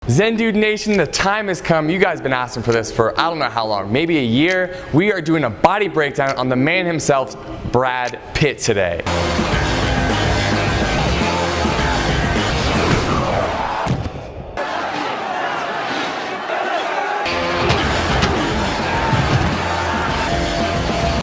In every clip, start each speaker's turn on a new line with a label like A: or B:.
A: Zen Dude Nation, the time has come. You guys have been asking for this for I don't know how long, maybe a year. We are doing a body breakdown on the man himself, Brad Pitt, today.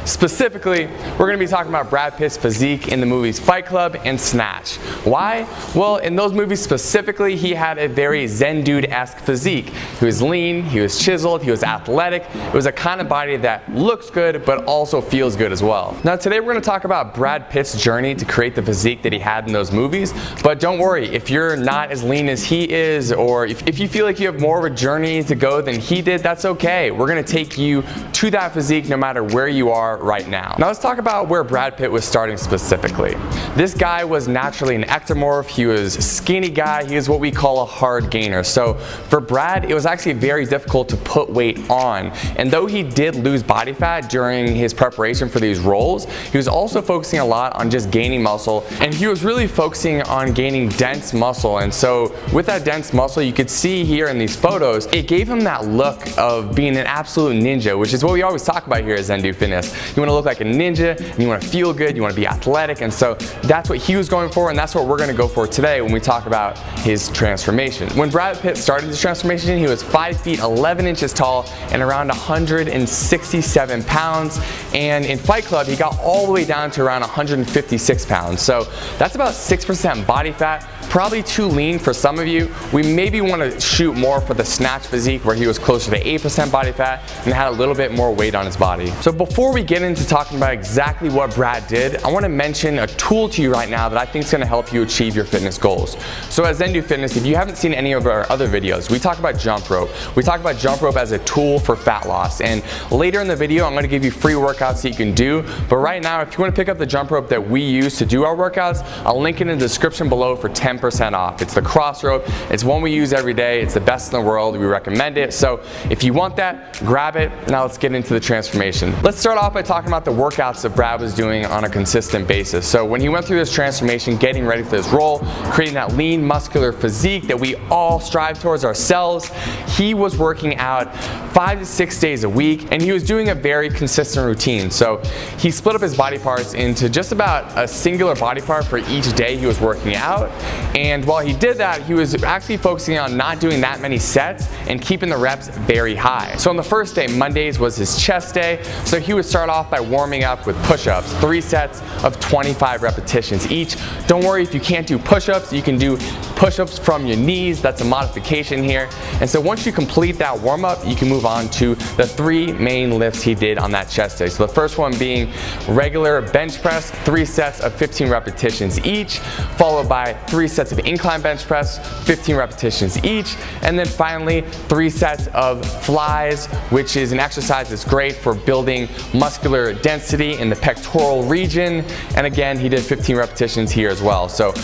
A: Specifically, we're going to be talking about Brad Pitt's physique in the movies Fight Club and Snatch. Why? Well, in those movies specifically, he had a very Zen Dude-esque physique. He was lean, he was chiseled, he was athletic. It was a kind of body that looks good, but also feels good as well. Now today we're going to talk about Brad Pitt's journey to create the physique that he had in those movies. But don't worry, if you're not as lean as he is, or if you feel like you have more of a journey to go than he did, that's okay. We're going to take you to that physique no matter where you are right now. Now let's talk about where Brad Pitt was starting specifically. This guy was naturally an ectomorph. He was a skinny guy. He was what we call a hard gainer. So for Brad, it was actually very difficult to put weight on. And though he did lose body fat during his preparation for these roles, he was also focusing a lot on just gaining muscle. And he was really focusing on gaining dense muscle. And so with that dense muscle, you could see here in these photos, it gave him that look of being an absolute ninja, which is what we always talk about here at Zen Dude Fitness. You want to look like a ninja, and you want to feel good, you want to be athletic, and so that's what he was going for, and that's what we're going to go for today when we talk about his transformation. When Brad Pitt started his transformation, he was 5 feet 11 inches tall and around 167 pounds, and in Fight Club he got all the way down to around 156 pounds. So that's about 6% body fat. Probably too lean for some of you. We maybe want to shoot more for the Snatch physique where he was closer to 8% body fat and had a little bit more weight on his body. So before we get into talking about exactly what Brad did, I want to mention a tool to you right now that I think is going to help you achieve your fitness goals. So at Zen Dude Fitness, if you haven't seen any of our other videos, we talk about jump rope. We talk about jump rope as a tool for fat loss, and later in the video I'm going to give you free workouts that you can do. But right now, if you want to pick up the jump rope that we use to do our workouts, I'll link it in the description below for 10% off. It's the cross rope. It's one we use every day. It's the best in the world. We recommend it. So if you want that, grab it. Now let's get into the transformation. Let's start off by talking about the workouts that Brad was doing on a consistent basis. So when he went through this transformation, getting ready for this role, creating that lean muscular physique that we all strive towards ourselves, he was working out 5 to 6 days a week, and he was doing a very consistent routine. So he split up his body parts into just about a singular body part for each day he was working out. And while he did that, he was actually focusing on not doing that many sets and keeping the reps very high. So on the first day, Mondays was his chest day, so he would start off by warming up with push-ups, 3 sets of 25 repetitions each. Don't worry if you can't do push-ups, you can do push-ups from your knees. That's a modification here. And so once you complete that warm-up, you can move on to the 3 main lifts he did on that chest day. So the first one being regular bench press, 3 sets of 15 repetitions each, followed by 3 sets of incline bench press, 15 repetitions each, and then finally 3 sets of flies, which is an exercise that's great for building muscular density in the pectoral region. And again, he did 15 repetitions here as well. So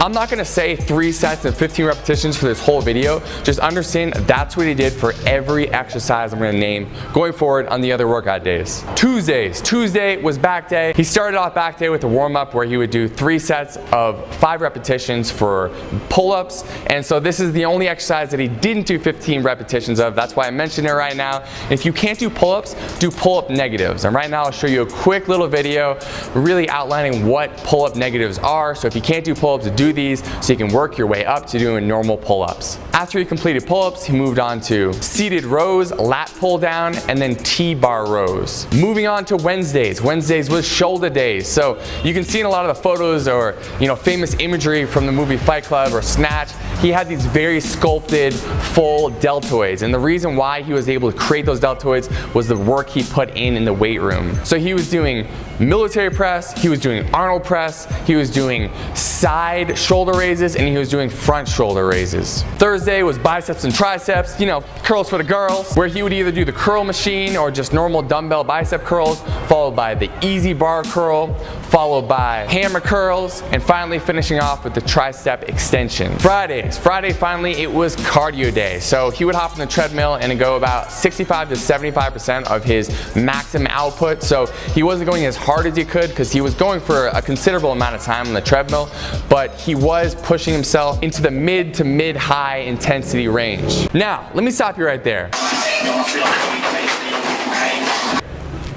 A: I'm not going to say 3 sets and 15 repetitions for this whole video. Just understand that's what he did for every exercise I'm going to name going forward on the other workout days. Tuesday was back day. He started off back day with a warm-up where he would do 3 sets of 5 repetitions for pull-ups, and so this is the only exercise that he didn't do 15 repetitions of. That's why I mentioned it right now. If you can't do pull-ups, do pull-up negatives, and right now I'll show you a quick little video really outlining what pull-up negatives are. So if you can't do pull-ups, do these so you can work your way up to doing normal pull-ups. After he completed pull-ups, he moved on to seated rows, lat pull down, and then T-bar rows. Moving on to Wednesdays. Wednesdays was shoulder days. So you can see in a lot of the photos or famous imagery from the movie Fight Club or Snatch, he had these very sculpted full deltoids, and the reason why he was able to create those deltoids was the work he put in the weight room. So he was doing military press, he was doing Arnold press, he was doing side shoulder raises, and he was doing front shoulder raises. Thursday was biceps and triceps, curls for the girls, where he would either do the curl machine or just normal dumbbell bicep curls, followed by the easy bar curl, followed by hammer curls, and finally finishing off with the tricep extension. Friday finally, it was cardio day. So he would hop on the treadmill and go about 65 to 75% of his maximum output. So he wasn't going as hard hard as he could because he was going for a considerable amount of time on the treadmill, but he was pushing himself into the mid to mid-high intensity range. Now, let me stop you right there.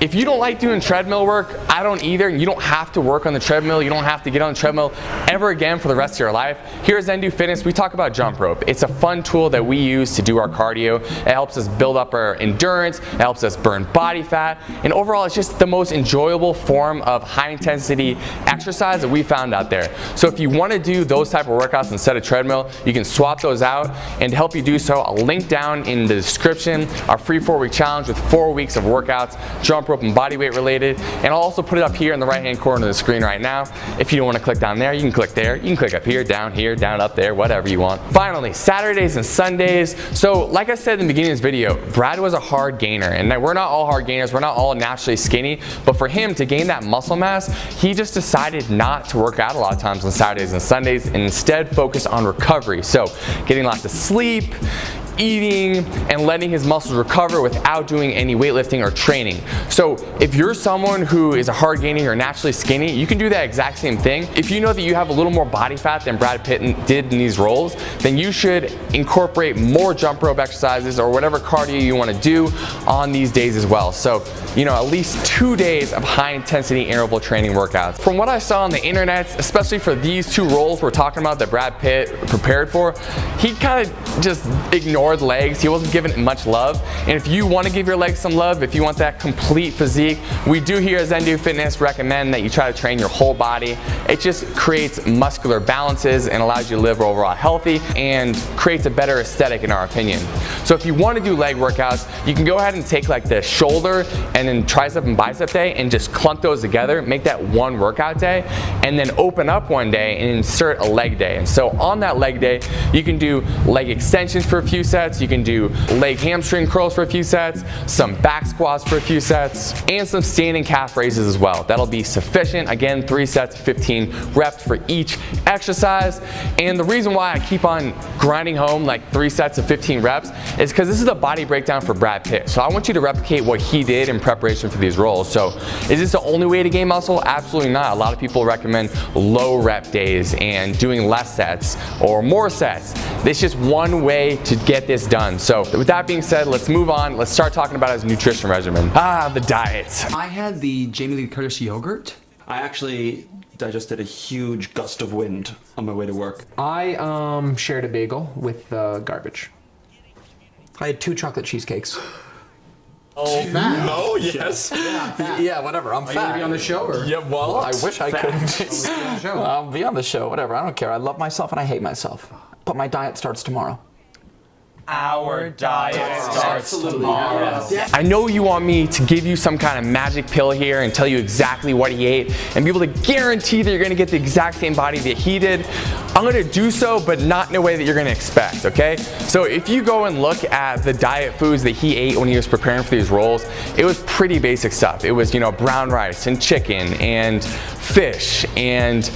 A: If you don't like doing treadmill work, I don't either, and you don't have to work on the treadmill, you don't have to get on the treadmill ever again for the rest of your life. Here at Zen Fitness, we talk about jump rope. It's a fun tool that we use to do our cardio. It helps us build up our endurance, it helps us burn body fat, and overall it's just the most enjoyable form of high intensity exercise that we found out there. So if you want to do those type of workouts instead of treadmill, you can swap those out, and to help you do so, I'll link down in the description our free 4-week challenge with 4 weeks of workouts, jump rope and body weight related, and I'll also put it up here in the right hand corner of the screen right now. If you don't want to click down there, you can click there, you can click up here, down, up there, whatever you want. Finally, Saturdays and Sundays. So like I said in the beginning of this video, Brad was a hard gainer, and we're not all hard gainers, we're not all naturally skinny, but for him to gain that muscle mass, he just decided not to work out a lot of times on Saturdays and Sundays and instead focus on recovery. So getting lots of sleep, eating, and letting his muscles recover without doing any weightlifting or training. So if you're someone who is a hard gainer or naturally skinny, you can do that exact same thing. If you know that you have a little more body fat than Brad Pitt did in these roles, then you should incorporate more jump rope exercises or whatever cardio you want to do on these days as well. So, you know, at least 2 days of high intensity interval training workouts. From what I saw on the internet, especially for these 2 roles we're talking about that Brad Pitt prepared for, he kind of just ignored legs. He wasn't giving it much love. And if you want to give your legs some love, if you want that complete physique, we do here at Zen Fitness recommend that you try to train your whole body. It just creates muscular balances and allows you to live overall healthy and creates a better aesthetic in our opinion. So if you want to do leg workouts, you can go ahead and take like the shoulder and then tricep and bicep day and just clump those together, make that one workout day, and then open up one day and insert a leg day. And so on that leg day, you can do leg extensions for a few sets, you can do leg hamstring curls for a few sets, some back squats for a few sets, and some standing calf raises as well. That'll be sufficient. Again, 3 sets, 15 reps for each exercise. And the reason why I keep on grinding home like 3 sets of 15 reps is because this is a body breakdown for Brad Pitt. So I want you to replicate what he did in preparation for these roles. So is this the only way to gain muscle? Absolutely not. A lot of people recommend low rep days and doing less sets or more sets. It's just one way to get this done. So with that being said, let's move on. Let's start talking about his nutrition regimen. The diet.
B: I had the Jamie Lee Curtis yogurt.
C: I actually digested a huge gust of wind on my way to work.
B: I shared a bagel with garbage. I had 2 chocolate cheesecakes.
C: Oh,
B: fat.
C: no, yes.
B: Yeah, whatever. I'm fat. Are you gonna be on the show? Or?
C: Yeah, well,
B: I wish I could. I'll be on the show. Whatever. I don't care. I love myself and I hate myself. But my diet starts tomorrow.
A: Our diet starts tomorrow. I know you want me to give you some kind of magic pill here and tell you exactly what he ate and be able to guarantee that you're going to get the exact same body that he did. I'm going to do so, but not in a way that you're going to expect, okay? So if you go and look at the diet foods that he ate when he was preparing for these roles, it was pretty basic stuff. It was, you know, brown rice and chicken and fish and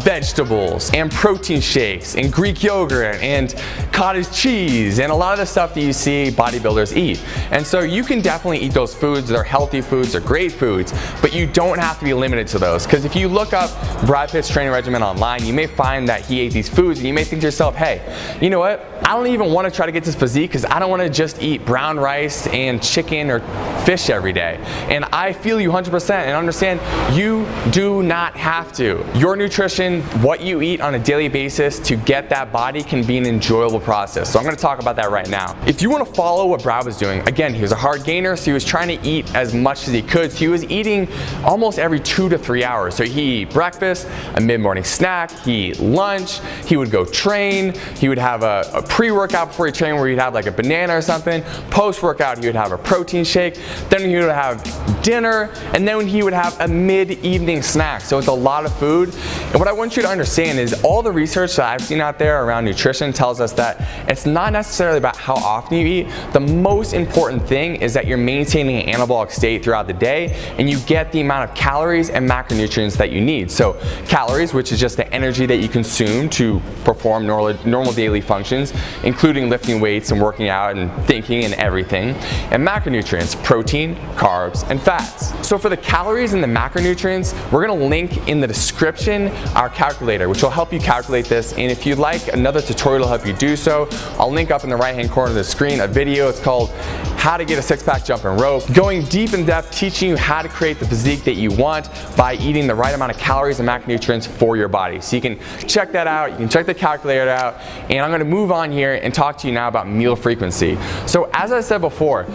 A: vegetables and protein shakes and Greek yogurt and cottage cheese and a lot of the stuff that you see bodybuilders eat. And so you can definitely eat those foods. They're healthy foods, they're great foods, but you don't have to be limited to those. Because if you look up Brad Pitt's training regimen online, you may find that he ate these foods and you may think to yourself, hey, you know what? I don't even want to try to get this physique because I don't want to just eat brown rice and chicken or fish every day. And I feel you 100% and understand you do not have to. Your nutrition, what you eat on a daily basis to get that body can be an enjoyable process. So I'm going to talk about that right now. If you want to follow what Brad was doing, again, he was a hard gainer, so he was trying to eat as much as he could. So he was eating almost every 2 to 3 hours. So he eat breakfast, a mid-morning snack, he eat lunch, he would go train, he would have a pre-workout before he trained where he'd have like a banana or something. Post-workout, he would have a protein shake, then he would have dinner, and then he would have a mid-evening snack. So it's a lot of food. And what I want you to understand is all the research that I've seen out there around nutrition tells us that it's not necessarily about how often you eat. The most important thing is that you're maintaining an anabolic state throughout the day and you get the amount of calories and macronutrients that you need. So calories, which is just the energy that you consume to perform normal daily functions, including lifting weights and working out and thinking and everything. And macronutrients, protein, carbs, and fats. So for the calories and the macronutrients, we're gonna link in the description our calculator, which will help you calculate this. And if you'd like another tutorial to help you do so, I'll link up in the right-hand corner of the screen a video. It's called How to Get a Six-Pack Jump and Rope, going deep in depth, teaching you how to create the physique that you want by eating the right amount of calories and macronutrients for your body. So you can check that out, you can check the calculator out, and I'm gonna move on here and talk to you now about meal frequency. So as I said before,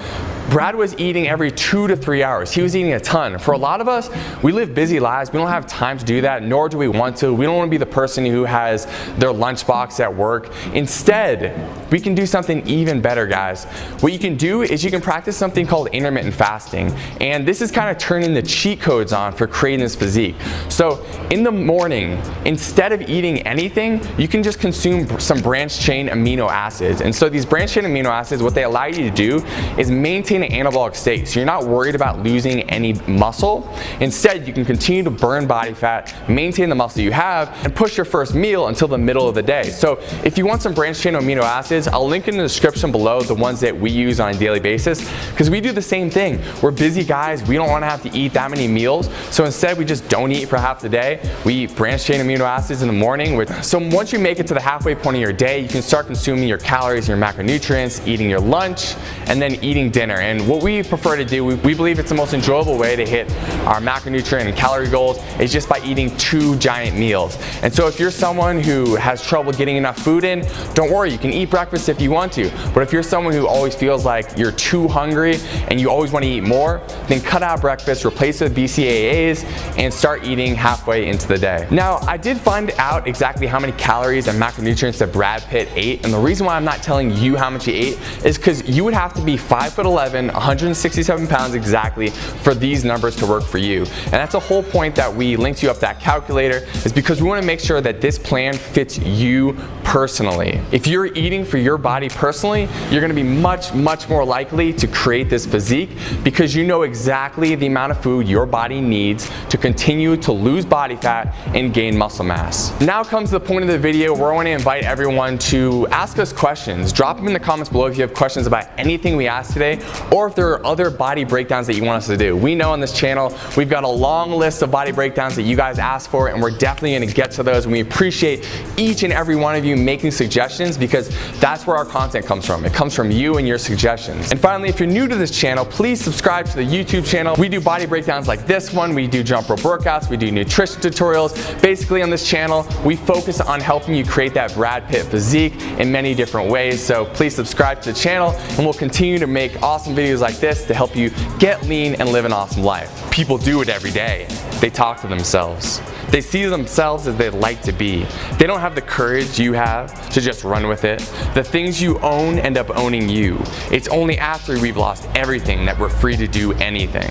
A: Brad was eating every 2 to 3 hours. He was eating a ton. For a lot of us, we live busy lives. We don't have time to do that, nor do we want to. We don't want to be the person who has their lunchbox at work. Instead, we can do something even better, guys. What you can do is you can practice something called intermittent fasting. And this is kind of turning the cheat codes on for creating this physique. So in the morning, instead of eating anything, you can just consume some branched chain amino acids. And so these branched chain amino acids, what they allow you to do is maintain an anabolic state. So you're not worried about losing any muscle. Instead, you can continue to burn body fat, maintain the muscle you have, and push your first meal until the middle of the day. So if you want some branched chain amino acids, I'll link in the description below the ones that we use on a daily basis, because we do the same thing. We're busy guys. We don't want to have to eat that many meals. So instead, we just don't eat for half the day. We eat branched chain amino acids in the morning. So once you make it to the halfway point of your day, you can start consuming your calories, your macronutrients, eating your lunch, and then eating dinner. And what we prefer to do, we believe it's the most enjoyable way to hit our macronutrient and calorie goals is just by eating 2 giant meals. And so if you're someone who has trouble getting enough food in, don't worry, you can eat breakfast if you want to. But if you're someone who always feels like you're too hungry and you always want to eat more, then cut out breakfast, replace it with BCAAs, and start eating halfway into the day. Now, I did find out exactly how many calories and macronutrients that Brad Pitt ate, and the reason why I'm not telling you how much he ate is because you would have to be 5'11", 167 pounds exactly for these numbers to work for you. And that's the whole point that we linked you up that calculator, is because we want to make sure that this plan fits you personally. If you're eating for your body personally, you're going to be much more likely to create this physique because you know exactly the amount of food your body needs to continue to lose body fat and gain muscle mass. Now comes the point of the video where I want to invite everyone to ask us questions. Drop them in the comments below if you have questions about anything we asked today, or if there are other body breakdowns that you want us to do. We know on this channel we've got a long list of body breakdowns that you guys asked for, and we're definitely going to get to those. And we appreciate each and every one of you making suggestions, because that's where our content comes from. It comes from you and your suggestions. And finally, if you're new to this channel, please subscribe to the YouTube channel. We do body breakdowns like this one. We do jump rope workouts. We do nutrition tutorials. Basically on this channel, we focus on helping you create that Brad Pitt physique in many different ways. So please subscribe to the channel, and we'll continue to make awesome videos like this to help you get lean and live an awesome life. People do it every day. They talk to themselves. They see themselves as they'd like to be. They don't have the courage you have to just run with it. The things you own end up owning you. It's only after we've lost everything that we're free to do anything.